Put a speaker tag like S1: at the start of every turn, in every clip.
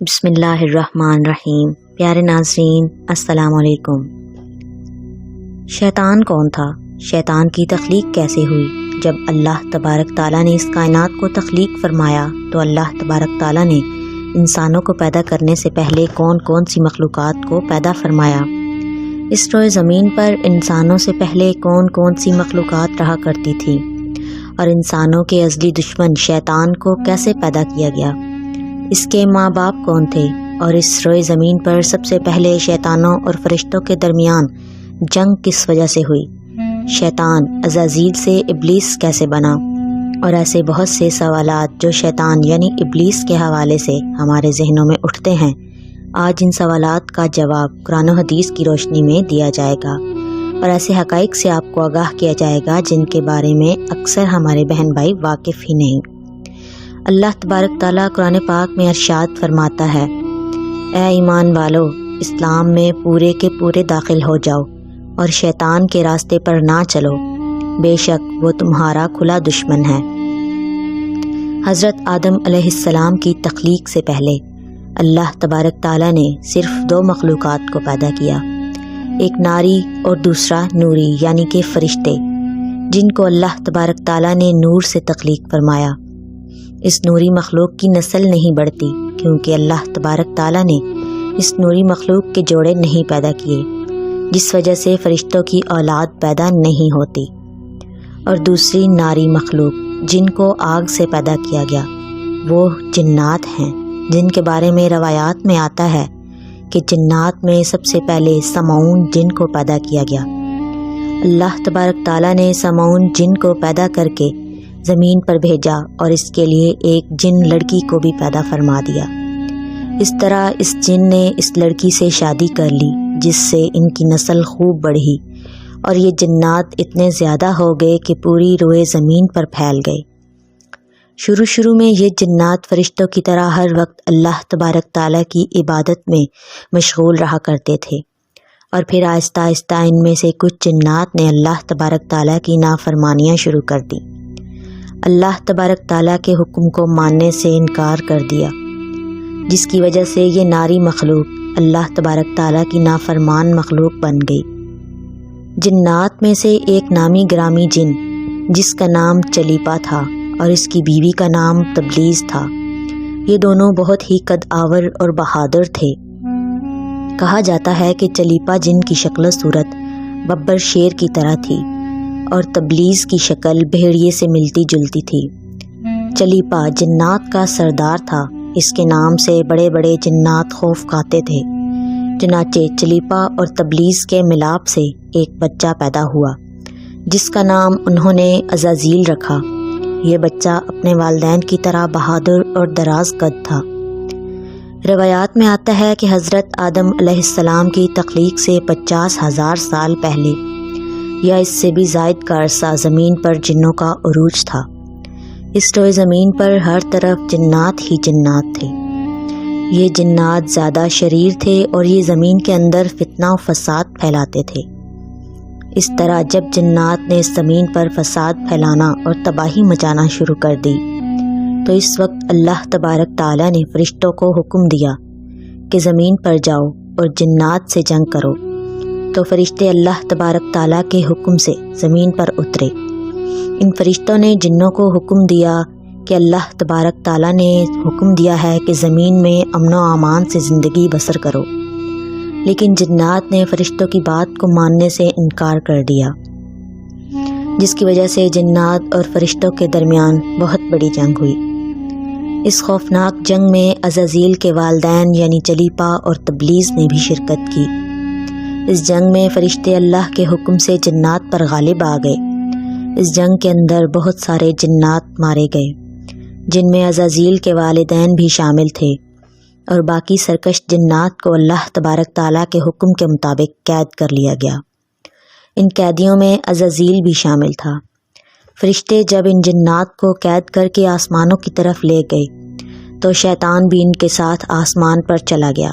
S1: بسم اللہ الرحمن الرحیم۔ پیارے ناظرین السلام علیکم۔ شیطان کون تھا؟ شیطان کی تخلیق کیسے ہوئی؟ جب اللہ تبارک تعالیٰ نے اس کائنات کو تخلیق فرمایا تو اللہ تبارک تعالیٰ نے انسانوں کو پیدا کرنے سے پہلے کون کون سی مخلوقات کو پیدا فرمایا؟ اس روئے زمین پر انسانوں سے پہلے کون کون سی مخلوقات رہا کرتی تھی؟ اور انسانوں کے ازلی دشمن شیطان کو کیسے پیدا کیا گیا؟ اس کے ماں باپ کون تھے؟ اور اس روئے زمین پر سب سے پہلے شیطانوں اور فرشتوں کے درمیان جنگ کس وجہ سے ہوئی؟ شیطان عزازیل سے ابلیس کیسے بنا؟ اور ایسے بہت سے سوالات جو شیطان یعنی ابلیس کے حوالے سے ہمارے ذہنوں میں اٹھتے ہیں، آج ان سوالات کا جواب قرآن و حدیث کی روشنی میں دیا جائے گا، اور ایسے حقائق سے آپ کو آگاہ کیا جائے گا جن کے بارے میں اکثر ہمارے بہن بھائی واقف ہی نہیں۔ اللہ تبارک تعالیٰ قرآن پاک میں ارشاد فرماتا ہے، اے ایمان والو، اسلام میں پورے کے پورے داخل ہو جاؤ اور شیطان کے راستے پر نہ چلو، بے شک وہ تمہارا کھلا دشمن ہے۔ حضرت آدم علیہ السلام کی تخلیق سے پہلے اللہ تبارک تعالیٰ نے صرف دو مخلوقات کو پیدا کیا، ایک ناری اور دوسرا نوری یعنی کہ فرشتے، جن کو اللہ تبارک تعالیٰ نے نور سے تخلیق فرمایا۔ اس نوری مخلوق کی نسل نہیں بڑھتی کیونکہ اللہ تبارک تعالیٰ نے اس نوری مخلوق کے جوڑے نہیں پیدا کیے، جس وجہ سے فرشتوں کی اولاد پیدا نہیں ہوتی۔ اور دوسری ناری مخلوق جن کو آگ سے پیدا کیا گیا وہ جنات ہیں، جن کے بارے میں روایات میں آتا ہے کہ جنات میں سب سے پہلے سمعون جن کو پیدا کیا گیا۔ اللہ تبارک تعالیٰ نے سمعون جن کو پیدا کر کے زمین پر بھیجا اور اس کے لیے ایک جن لڑکی کو بھی پیدا فرما دیا۔ اس طرح اس جن نے اس لڑکی سے شادی کر لی، جس سے ان کی نسل خوب بڑھی اور یہ جنات اتنے زیادہ ہو گئے کہ پوری روئے زمین پر پھیل گئے۔ شروع میں یہ جنات فرشتوں کی طرح ہر وقت اللہ تبارک تعالیٰ کی عبادت میں مشغول رہا کرتے تھے، اور پھر آہستہ آہستہ ان میں سے کچھ جنات نے اللہ تبارک تعالیٰ کی نافرمانیاں شروع کر دیں، اللہ تبارک تعالیٰ کے حکم کو ماننے سے انکار کر دیا، جس کی وجہ سے یہ ناری مخلوق اللہ تبارک تعالیٰ کی نافرمان مخلوق بن گئی۔ جنات میں سے ایک نامی گرامی جن جس کا نام چلیپا تھا اور اس کی بیوی کا نام تبلیز تھا، یہ دونوں بہت ہی قد آور اور بہادر تھے۔ کہا جاتا ہے کہ چلیپا جن کی شکل و صورت ببر شیر کی طرح تھی اور تبلیز کی شکل بھیڑیے سے ملتی جلتی تھی۔ چلیپا جنات کا سردار تھا، اس کے نام سے بڑے بڑے جنات خوف کھاتے تھے۔ چنانچہ چلیپا اور تبلیز کے ملاپ سے ایک بچہ پیدا ہوا جس کا نام انہوں نے عزازیل رکھا۔ یہ بچہ اپنے والدین کی طرح بہادر اور دراز قد تھا۔ روایات میں آتا ہے کہ حضرت آدم علیہ السلام کی تخلیق سے 50,000 سال پہلے یا اس سے بھی زائد کا عرصہ زمین پر جنوں کا عروج تھا۔ اس روئے زمین پر ہر طرف جنات ہی جنات تھے۔ یہ جنات زیادہ شریر تھے اور یہ زمین کے اندر فتنہ و فساد پھیلاتے تھے۔ اس طرح جب جنات نے زمین پر فساد پھیلانا اور تباہی مچانا شروع کر دی تو اس وقت اللہ تبارک تعالیٰ نے فرشتوں کو حکم دیا کہ زمین پر جاؤ اور جنات سے جنگ کرو۔ تو فرشتے اللہ تبارک تعالیٰ کے حکم سے زمین پر اترے۔ ان فرشتوں نے جنوں کو حکم دیا کہ اللہ تبارک تعالیٰ نے حکم دیا ہے کہ زمین میں امن و امان سے زندگی بسر کرو، لیکن جنات نے فرشتوں کی بات کو ماننے سے انکار کر دیا، جس کی وجہ سے جنات اور فرشتوں کے درمیان بہت بڑی جنگ ہوئی۔ اس خوفناک جنگ میں عزازیل کے والدین یعنی چلیپا اور تبلیز نے بھی شرکت کی۔ اس جنگ میں فرشتے اللہ کے حکم سے جنات پر غالب آ گئے۔ اس جنگ کے اندر بہت سارے جنات مارے گئے، جن میں عزازیل کے والدین بھی شامل تھے، اور باقی سرکش جنات کو اللہ تبارک تعالیٰ کے حکم کے مطابق قید کر لیا گیا۔ ان قیدیوں میں عزازیل بھی شامل تھا۔ فرشتے جب ان جنات کو قید کر کے آسمانوں کی طرف لے گئے تو شیطان بھی ان کے ساتھ آسمان پر چلا گیا۔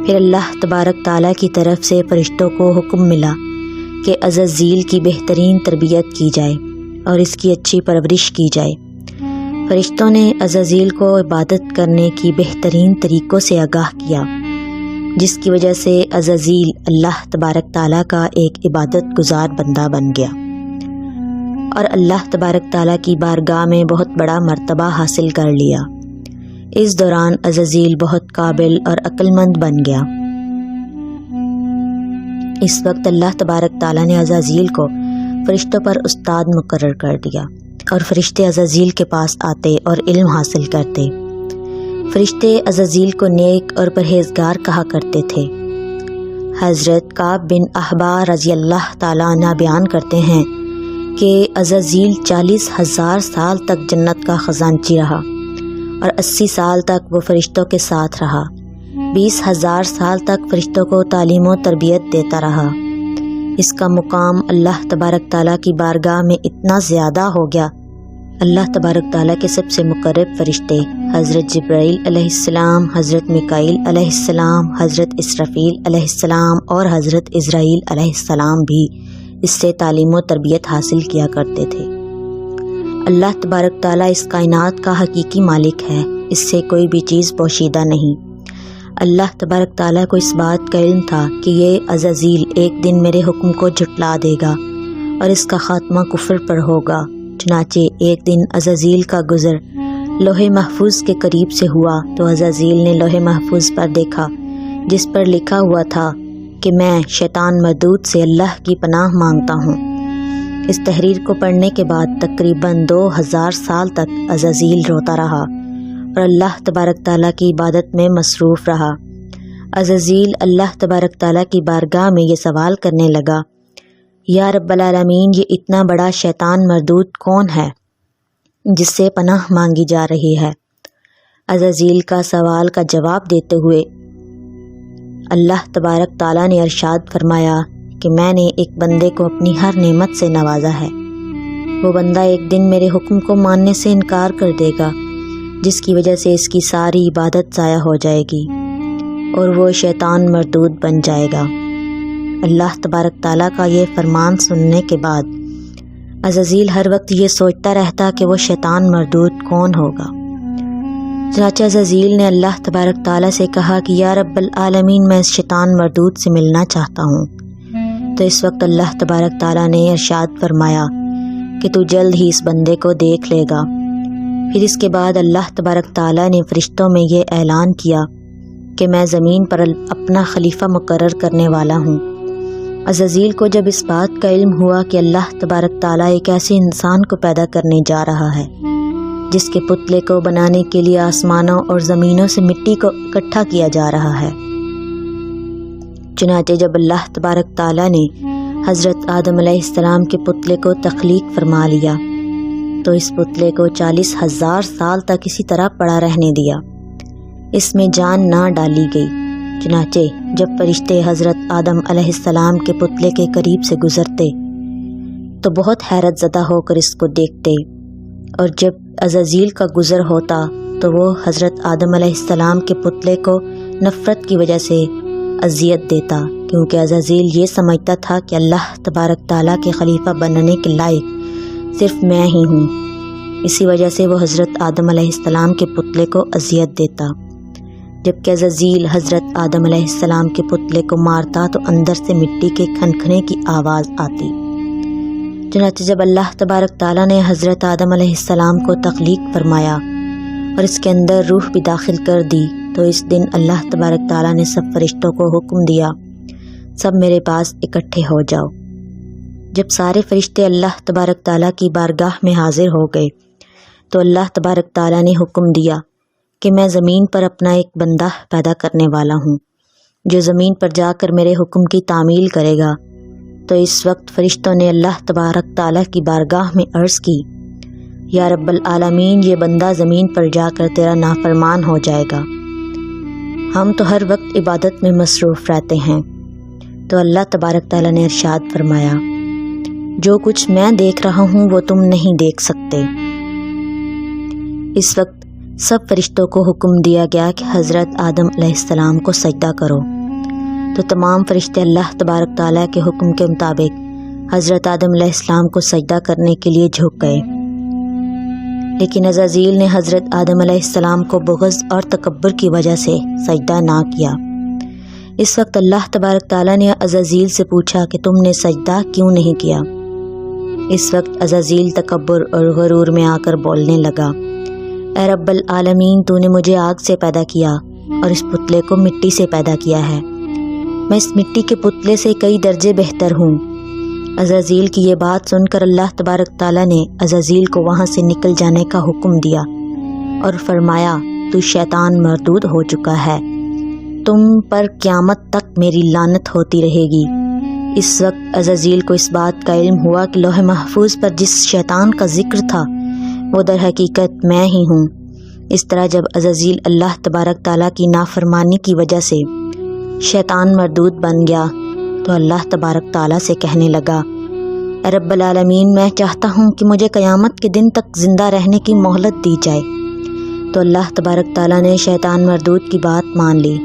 S1: پھر اللہ تبارک تعالیٰ کی طرف سے فرشتوں کو حکم ملا کہ عزازیل کی بہترین تربیت کی جائے اور اس کی اچھی پرورش کی جائے۔ فرشتوں نے عزازیل کو عبادت کرنے کی بہترین طریقوں سے آگاہ کیا، جس کی وجہ سے عزازیل اللہ تبارک تعالیٰ کا ایک عبادت گزار بندہ بن گیا اور اللہ تبارک تعالیٰ کی بارگاہ میں بہت بڑا مرتبہ حاصل کر لیا۔ اس دوران عزازیل بہت قابل اور عقل مند بن گیا۔ اس وقت اللہ تبارک تعالیٰ نے عزازیل کو فرشتوں پر استاد مقرر کر دیا اور فرشتے عزازیل کے پاس آتے اور علم حاصل کرتے۔ فرشتے عزازیل کو نیک اور پرہیزگار کہا کرتے تھے۔ حضرت کعب بن احبار رضی اللہ تعالیٰ عنہ بیان کرتے ہیں کہ عزازیل 40,000 سال تک جنت کا خزانچی رہا اور 80 سال تک وہ فرشتوں کے ساتھ رہا۔ 20,000 سال تک فرشتوں کو تعلیم و تربیت دیتا رہا۔ اس کا مقام اللہ تبارک تعالیٰ کی بارگاہ میں اتنا زیادہ ہو گیا، اللہ تبارک تعالیٰ کے سب سے مقرب فرشتے حضرت جبرائیل علیہ السلام، حضرت میکائیل علیہ السلام، حضرت اسرافیل علیہ السلام اور حضرت عزرائیل علیہ السلام بھی اس سے تعلیم و تربیت حاصل کیا کرتے تھے۔ اللہ تبارک تعالیٰ اس کائنات کا حقیقی مالک ہے، اس سے کوئی بھی چیز پوشیدہ نہیں۔ اللہ تبارک تعالیٰ کو اس بات کا علم تھا کہ یہ عزازیل ایک دن میرے حکم کو جھٹلا دے گا اور اس کا خاتمہ کفر پر ہوگا۔ چنانچہ ایک دن عزازیل کا گزر لوح محفوظ کے قریب سے ہوا تو عزازیل نے لوح محفوظ پر دیکھا جس پر لکھا ہوا تھا کہ میں شیطان مردود سے اللہ کی پناہ مانگتا ہوں۔ اس تحریر کو پڑھنے کے بعد تقریباً 2000 سال تک عزازیل روتا رہا اور اللہ تبارک تعالیٰ کی عبادت میں مصروف رہا۔ عزازیل اللہ تبارک تعالیٰ کی بارگاہ میں یہ سوال کرنے لگا، یا رب العالمین، یہ اتنا بڑا شیطان مردود کون ہے جس سے پناہ مانگی جا رہی ہے؟ عزازیل کا سوال کا جواب دیتے ہوئے اللہ تبارک تعالیٰ نے ارشاد فرمایا کہ میں نے ایک بندے کو اپنی ہر نعمت سے نوازا ہے۔ وہ بندہ ایک دن میرے حکم کو ماننے سے انکار کر دے گا، جس کی وجہ سے اس کی ساری عبادت ضائع ہو جائے گی اور وہ شیطان مردود بن جائے گا۔ اللہ تبارک تعالیٰ کا یہ فرمان سننے کے بعد عزازیل ہر وقت یہ سوچتا رہتا کہ وہ شیطان مردود کون ہوگا۔ چنانچہ عزازیل نے اللہ تبارک تعالیٰ سے کہا کہ یا رب العالمین، میں اس شیطان مردود سے ملنا چاہتا ہوں۔ تو اس وقت اللہ تبارک تعالیٰ نے ارشاد فرمایا کہ تو جلد ہی اس بندے کو دیکھ لے گا۔ پھر اس کے بعد اللہ تبارک تعالیٰ نے فرشتوں میں یہ اعلان کیا کہ میں زمین پر اپنا خلیفہ مقرر کرنے والا ہوں۔ عزازیل کو جب اس بات کا علم ہوا کہ اللہ تبارک تعالیٰ ایک ایسے انسان کو پیدا کرنے جا رہا ہے جس کے پتلے کو بنانے کے لیے آسمانوں اور زمینوں سے مٹی کو اکٹھا کیا جا رہا ہے، چنانچہ جب اللہ تبارک تعالیٰ نے حضرت آدم علیہ السلام کے پتلے کو تخلیق فرما لیا تو اس پتلے کو 40,000 سال تک اسی طرح پڑا رہنے دیا، اس میں جان نہ ڈالی گئی۔ چنانچہ جب فرشتے حضرت آدم علیہ السلام کے پتلے کے قریب سے گزرتے تو بہت حیرت زدہ ہو کر اس کو دیکھتے، اور جب عزازیل کا گزر ہوتا تو وہ حضرت آدم علیہ السلام کے پتلے کو نفرت کی وجہ سے اذیت دیتا، کیونکہ عزازیل یہ سمجھتا تھا کہ اللہ تبارک تعالیٰ کے خلیفہ بننے کے لائق صرف میں ہی ہوں۔ اسی وجہ سے وہ حضرت آدم علیہ السلام کے پتلے کو اذیت دیتا۔ جبکہ عزازیل حضرت آدم علیہ السلام کے پتلے کو مارتا تو اندر سے مٹی کے کھنکھنے کی آواز آتی۔ چنانچہ جب اللہ تبارک تعالیٰ نے حضرت آدم علیہ السلام کو تخلیق فرمایا اور اس کے اندر روح بھی داخل کر دی تو اس دن اللہ تبارک تعالیٰ نے سب فرشتوں کو حکم دیا، سب میرے پاس اکٹھے ہو جاؤ۔ جب سارے فرشتے اللہ تبارک تعالیٰ کی بارگاہ میں حاضر ہو گئے تو اللہ تبارک تعالیٰ نے حکم دیا کہ میں زمین پر اپنا ایک بندہ پیدا کرنے والا ہوں جو زمین پر جا کر میرے حکم کی تعمیل کرے گا۔ تو اس وقت فرشتوں نے اللہ تبارک تعالیٰ کی بارگاہ میں عرض کی، یا رب العالمین، یہ بندہ زمین پر جا کر تیرا نافرمان ہو جائے گا، ہم تو ہر وقت عبادت میں مصروف رہتے ہیں۔ تو اللہ تبارک تعالیٰ نے ارشاد فرمایا، جو کچھ میں دیکھ رہا ہوں وہ تم نہیں دیکھ سکتے۔ اس وقت سب فرشتوں کو حکم دیا گیا کہ حضرت آدم علیہ السلام کو سجدہ کرو، تو تمام فرشتے اللہ تبارک تعالیٰ کے حکم کے مطابق حضرت آدم علیہ السلام کو سجدہ کرنے کے لیے جھک گئے۔ لیکن عزازیل نے حضرت آدم علیہ السلام کو بغض اور تکبر کی وجہ سے سجدہ نہ کیا۔ اس وقت اللہ تبارک تعالیٰ نے عزازیل سے پوچھا کہ تم نے سجدہ کیوں نہیں کیا؟ اس وقت عزازیل تکبر اور غرور میں آ کر بولنے لگا، اے رب العالمین، تو نے مجھے آگ سے پیدا کیا اور اس پتلے کو مٹی سے پیدا کیا ہے۔ میں اس مٹی کے پتلے سے کئی درجے بہتر ہوں۔ عزازیل کی یہ بات سن کر اللہ تبارک تعالیٰ نے عزازیل کو وہاں سے نکل جانے کا حکم دیا اور فرمایا، تو شیطان مردود ہو چکا ہے، تم پر قیامت تک میری لعنت ہوتی رہے گی۔ اس وقت عزازیل کو اس بات کا علم ہوا کہ لوح محفوظ پر جس شیطان کا ذکر تھا وہ در حقیقت میں ہی ہوں۔ اس طرح جب عزازیل اللہ تبارک تعالیٰ کی نافرمانی کی وجہ سے شیطان مردود بن گیا تو اللہ تبارک تعالیٰ سے کہنے لگا، اے رب العالمین، میں چاہتا ہوں کہ مجھے قیامت کے دن تک زندہ رہنے کی مہلت دی جائے۔ تو اللہ تبارک تعالیٰ نے شیطان مردود کی بات مان لی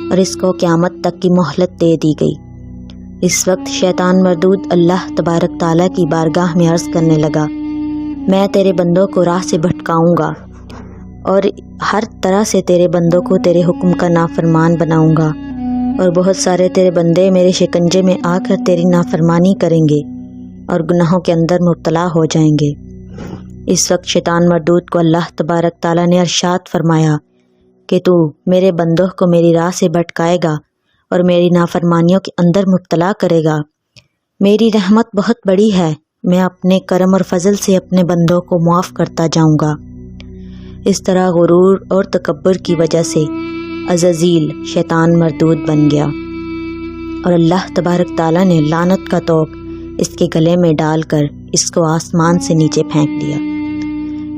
S1: اور اس کو قیامت تک کی مہلت دے دی گئی۔ اس وقت شیطان مردود اللہ تبارک تعالیٰ کی بارگاہ میں عرض کرنے لگا، میں تیرے بندوں کو راہ سے بھٹکاؤں گا اور ہر طرح سے تیرے بندوں کو تیرے حکم کا نافرمان بناؤں گا، اور بہت سارے تیرے بندے میرے شکنجے میں آ کر تیری نافرمانی کریں گے اور گناہوں کے اندر مبتلا ہو جائیں گے۔ اس وقت شیطان مردود کو اللہ تبارک تعالیٰ نے ارشاد فرمایا کہ تو میرے بندوں کو میری راہ سے بھٹکائے گا اور میری نافرمانیوں کے اندر مبتلا کرے گا۔ میری رحمت بہت بڑی ہے، میں اپنے کرم اور فضل سے اپنے بندوں کو معاف کرتا جاؤں گا۔ اس طرح غرور اور تکبر کی وجہ سے عزازیل شیطان مردود بن گیا اور اللہ تبارک تعالیٰ نے لعنت کا طوق اس کے گلے میں ڈال کر اس کو آسمان سے نیچے پھینک دیا۔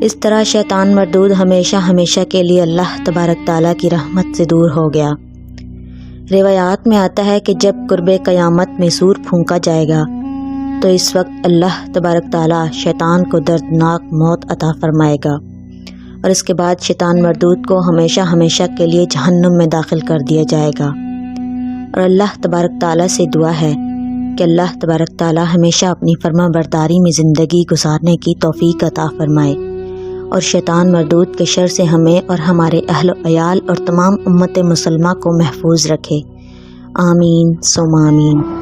S1: اس طرح شیطان مردود ہمیشہ ہمیشہ کے لیے اللہ تبارک تعالیٰ کی رحمت سے دور ہو گیا۔ روایات میں آتا ہے کہ جب قرب قیامت میں سور پھونکا جائے گا تو اس وقت اللہ تبارک تعالیٰ شیطان کو دردناک موت عطا فرمائے گا اور اس کے بعد شیطان مردود کو ہمیشہ ہمیشہ کے لیے جہنم میں داخل کر دیا جائے گا۔ اور اللہ تبارک تعالیٰ سے دعا ہے کہ اللہ تبارک تعالیٰ ہمیشہ اپنی فرما برداری میں زندگی گزارنے کی توفیق عطا فرمائے اور شیطان مردود کے شر سے ہمیں اور ہمارے اہل و عیال اور تمام امت مسلمہ کو محفوظ رکھے۔ آمین ثم آمین۔